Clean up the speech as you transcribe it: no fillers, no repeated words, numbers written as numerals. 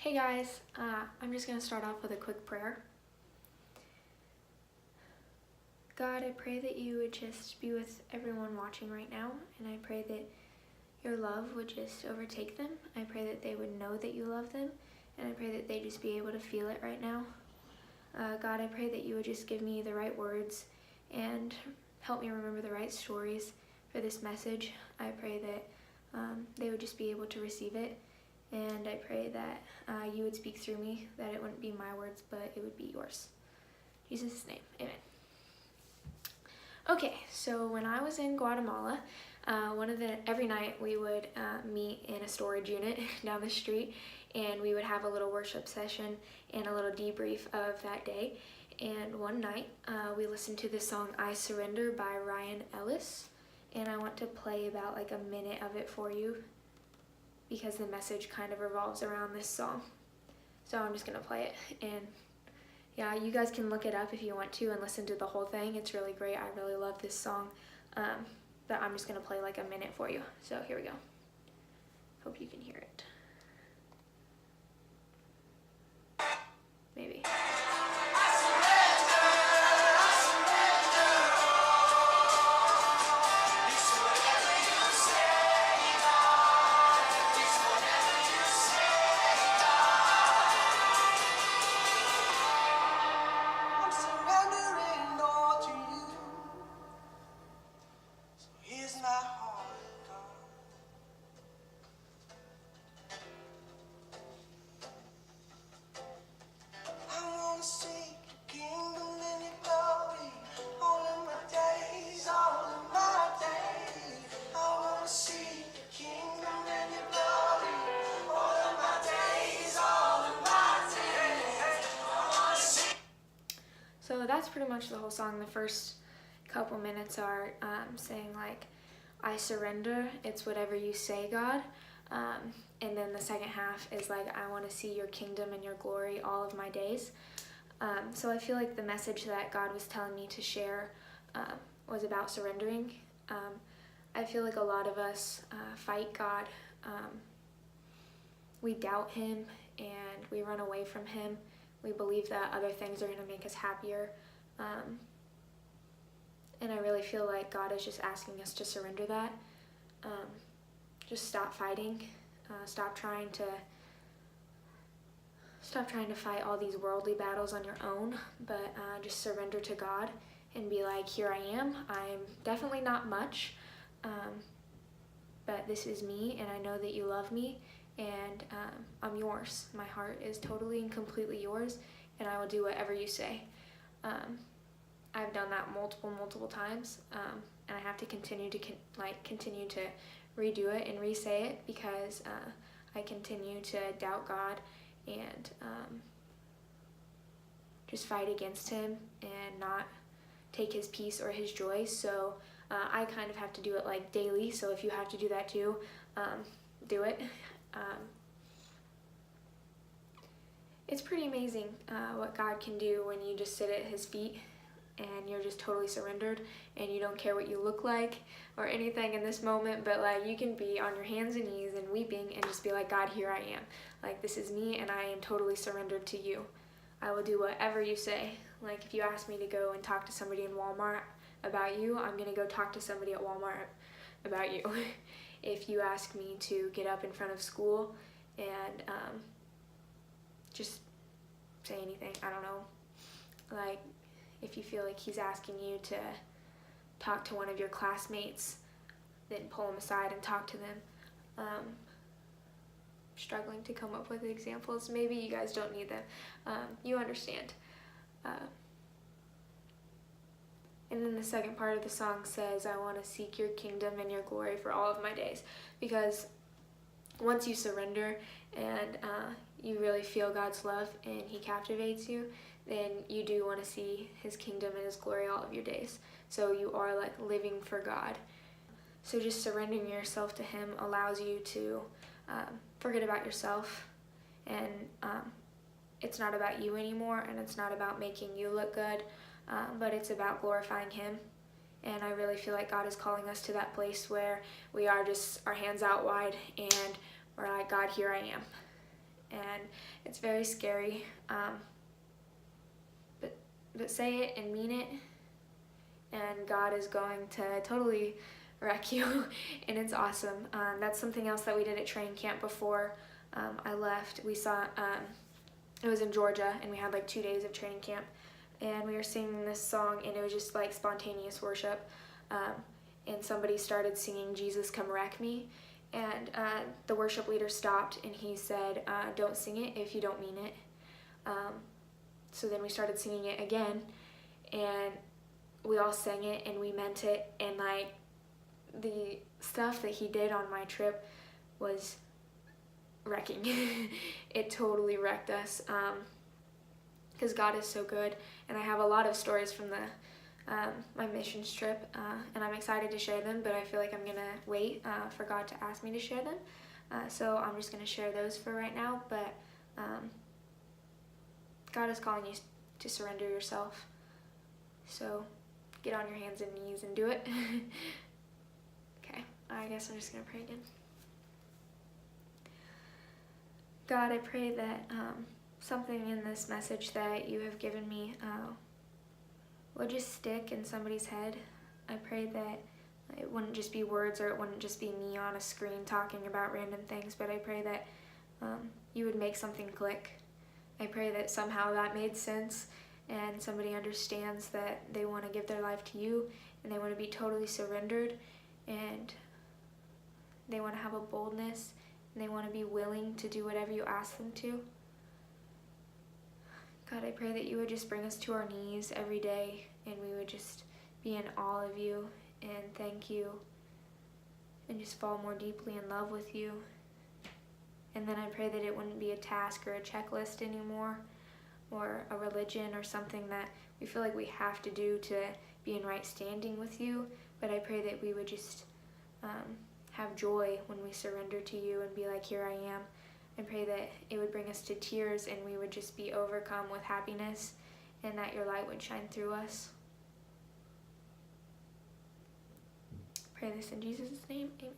Hey guys, I'm just going to start off with a quick prayer. God, I pray that you would just be with everyone watching right now, and I pray that your love would just overtake them. I pray that they would know that you love them, and I pray that they just be able to feel it right now. God, I pray that you would just give me the right words and help me remember the right stories for this message. I pray that they would just be able to receive it. And I pray that you would speak through me, that it wouldn't be my words, but it would be yours. In Jesus' name, amen. Okay, so when I was in Guatemala, every night we would meet in a storage unit down the street, and we would have a little worship session and a little debrief of that day. And one night we listened to the song I Surrender by Ryan Ellis, and I want to play about like a minute of it for you, because the message kind of revolves around this song. So I'm just going to play it. And yeah, you guys can look it up if you want to and listen to the whole thing. It's really great. I really love this song. But I'm just going to play like a minute for you. So here we go. Hope you can hear it. Maybe. So that's pretty much the whole song. The first couple minutes are saying like, I surrender, it's whatever you say, God. And then the second half is like, I want to see your kingdom and your glory all of my days. So I feel like the message that God was telling me to share was about surrendering. I feel like a lot of us fight God. We doubt him and we run away from him. We believe that other things are going to make us happier. And I really feel like God is just asking us to surrender that. Just stop fighting. Stop trying to fight all these worldly battles on your own, but just surrender to God and be like, here I am. I'm definitely not much, but this is me, and I know that you love me, and I'm yours. My heart is totally and completely yours, and I will do whatever you say. I've done that multiple times, and I have to continue to redo it and re-say it, because I continue to doubt God and just fight against him and not take his peace or his joy. So I kind of have to do it like daily. So if you have to do that too, do it. It's pretty amazing what God can do when you just sit at his feet and you're just totally surrendered and you don't care what you look like or anything in this moment, but like you can be on your hands and knees and weeping and just be like, God, here I am. Like, this is me and I am totally surrendered to you. I will do whatever you say. Like, if you ask me to go and talk to somebody in Walmart about you, I'm gonna go talk to somebody at Walmart about you. If you ask me to get up in front of school and just say anything, I don't know, like, if you feel like he's asking you to talk to one of your classmates, then pull them aside and talk to them. Struggling to come up with examples. Maybe you guys don't need them. You understand. And then the second part of the song says, I want to seek your kingdom and your glory for all of my days. Because once you surrender and you really feel God's love and he captivates you, then you do want to see his kingdom and his glory all of your days. So you are like living for God. So just surrendering yourself to him allows you to forget about yourself, and it's not about you anymore, and it's not about making you look good, but it's about glorifying him. And I really feel like God is calling us to that place where we are just our hands out wide and we're like, God, here I am. and it's very scary. But say it and mean it, and God is going to totally wreck you, and it's awesome. That's something else that we did at training camp before I left. We saw, it was in Georgia, and we had like 2 days of training camp, and we were singing this song, and it was just like spontaneous worship, and somebody started singing Jesus Come Wreck Me, and the worship leader stopped, and he said, don't sing it if you don't mean it. So then we started singing it again, and we all sang it, and we meant it, and like the stuff that he did on my trip was wrecking. It totally wrecked us, because God is so good, and I have a lot of stories from my missions trip, and I'm excited to share them, but I feel like I'm gonna wait for God to ask me to share them, so I'm just gonna share those for right now. But God is calling you to surrender yourself, so get on your hands and knees and do it. Okay, I guess I'm just gonna pray again. God, I pray that something in this message that you have given me will just stick in somebody's head. I pray that it wouldn't just be words, or it wouldn't just be me on a screen talking about random things, but I pray that you would make something click. I pray that somehow that made sense, and somebody understands that they want to give their life to you, and they want to be totally surrendered, and they want to have a boldness, and they want to be willing to do whatever you ask them to. God, I pray that you would just bring us to our knees every day, and we would just be in awe of you and thank you, and just fall more deeply in love with you. And then I pray that it wouldn't be a task or a checklist anymore, or a religion or something that we feel like we have to do to be in right standing with you, but I pray that we would just have joy when we surrender to you and be like, here I am. I pray that it would bring us to tears, and we would just be overcome with happiness, and that your light would shine through us. Pray this in Jesus' name, amen.